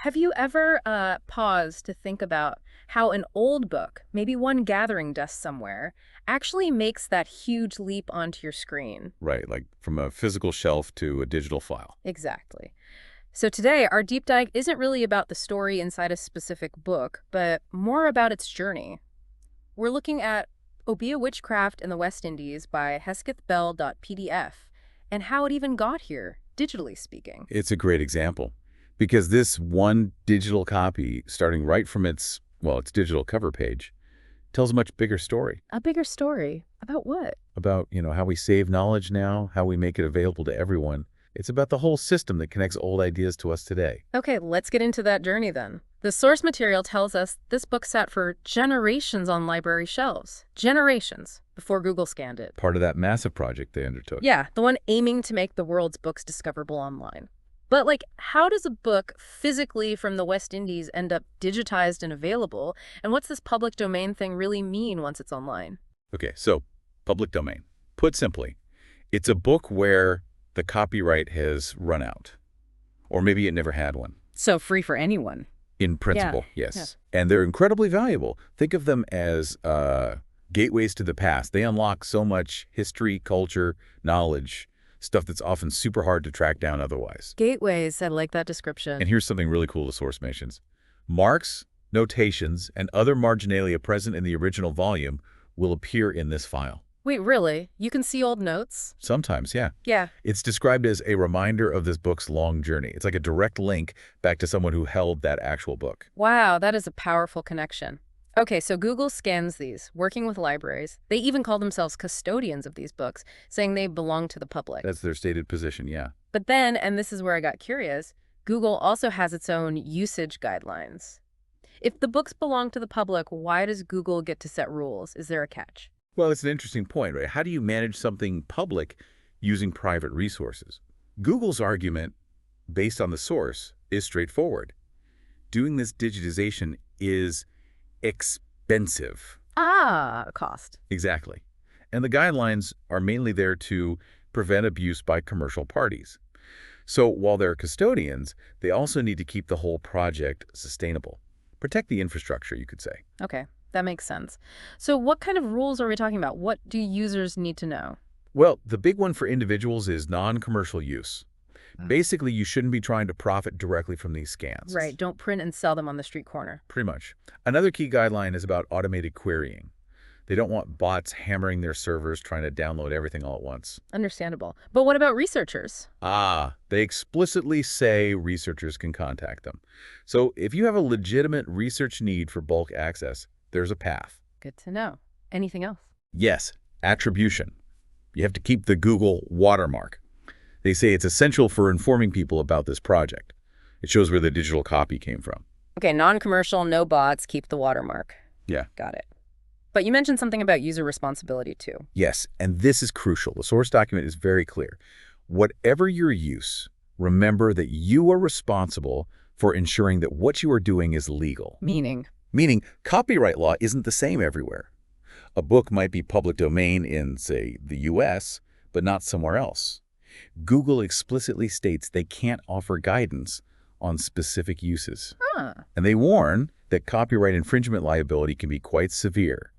Have you ever paused to think about how an old book, maybe one gathering dust somewhere, actually makes that huge leap onto your screen? Right, like from a physical shelf to a digital file. Exactly. So today, our deep dive isn't really about the story inside a specific book, but more about its journey. We're looking at Obeah Witchcraft in the West Indies by Hesketh Bell .pdf and how it even got here, digitally speaking. It's a great example because this one digital copy, starting right from its digital cover page, tells a much bigger story A bigger story. About what? about, how we save knowledge now, how we make it available to everyone. It's about the whole system that connects old ideas to us today. Okay, let's get into that journey then. The source material tells us this book sat for generations on library shelves. Generations before Google scanned it. Part of that massive project they undertook. Yeah, the one aiming to make the world's books discoverable online. But how does a book physically from the West Indies end up digitized and available? And what's this public domain thing really mean once it's online? Okay, so public domain. Put simply, it's a book where the copyright has run out. Or maybe it never had one. So free for anyone. In principle, yes. Yeah. And they're incredibly valuable. Think of them as gateways to the past. They unlock so much history, culture, knowledge, stuff that's often super hard to track down otherwise. Gateways, I like that description. And here's something really cool the source mentions. Marks, notations, and other marginalia present in the original volume will appear in this file. Wait, really? You can see old notes? Sometimes, yeah. Yeah. It's described as a reminder of this book's long journey. It's like a direct link back to someone who held that actual book. Wow, that is a powerful connection. Okay, so Google scans these, working with libraries. They even call themselves custodians of these books, saying they belong to the public. That's their stated position, yeah. But then, and this is where I got curious, Google also has its own usage guidelines. If the books belong to the public, why does Google get to set rules? Is there a catch? Well, it's an interesting point, right? How do you manage something public using private resources? Google's argument, based on the source, is straightforward. Doing this digitization is expensive. Cost. Exactly. And the guidelines are mainly there to prevent abuse by commercial parties. So while they're custodians, they also need to keep the whole project sustainable. Protect the infrastructure, you could say. Okay, that makes sense. So what kind of rules are we talking about? What do users need to know? Well, the big one for individuals is non-commercial use. Basically, you shouldn't be trying to profit directly from these scans. Right, don't print and sell them on the street corner. Pretty much. Another key guideline is about automated querying. They don't want bots hammering their servers trying to download everything all at once. Understandable. But what about researchers? They explicitly say researchers can contact them. So if you have a legitimate research need for bulk access, there's a path. Good to know. Anything else? Yes, attribution. You have to keep the Google watermark. They say it's essential for informing people about this project. It shows where the digital copy came from. Okay, non-commercial, no bots, keep the watermark. Yeah. Got it. But you mentioned something about user responsibility too. Yes, and this is crucial. The source document is very clear. Whatever your use, remember that you are responsible for ensuring that what you are doing is legal. Meaning, copyright law isn't the same everywhere. A book might be public domain in, say, the US, but not somewhere else. Google explicitly states they can't offer guidance on specific uses. And they warn that copyright infringement liability can be quite severe.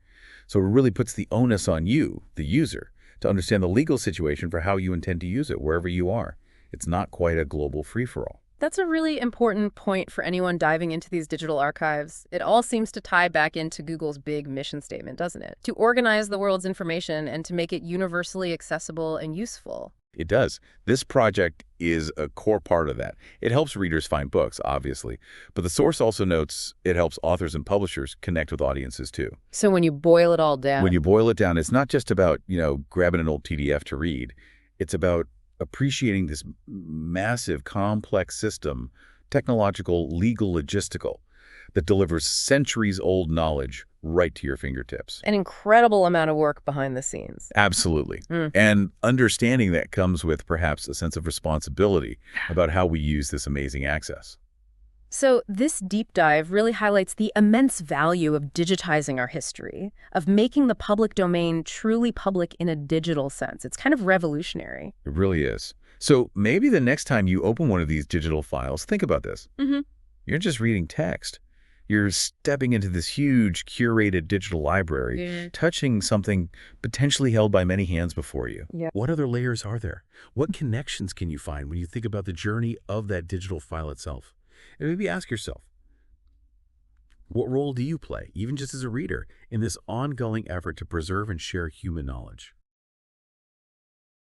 So it really puts the onus on you, the user, to understand the legal situation for how you intend to use it wherever you are. It's not quite a global free-for-all. That's a really important point for anyone diving into these digital archives. It all seems to tie back into Google's big mission statement, doesn't it? To organize the world's information and to make it universally accessible and useful. It does. This project is a core part of that. It helps readers find books, obviously, but the source also notes it helps authors and publishers connect with audiences too. So when you boil it all down... When you boil it down, it's not just about, grabbing an old TDF to read. It's about appreciating this massive, complex system, technological, legal, logistical, that delivers centuries-old knowledge right to your fingertips. An incredible amount of work behind the scenes. Absolutely. And understanding that comes with perhaps a sense of responsibility about how we use this amazing access. So this deep dive really highlights the immense value of digitizing our history, of making the public domain truly public in a digital sense. It's kind of revolutionary. It really is. So maybe the next time you open one of these digital files, think about this. You're just reading text. You're stepping into this huge, curated digital library, Yeah. touching something potentially held by many hands before you. Yeah. What other layers are there? What connections can you find when you think about the journey of that digital file itself? And maybe ask yourself, what role do you play, even just as a reader, in this ongoing effort to preserve and share human knowledge?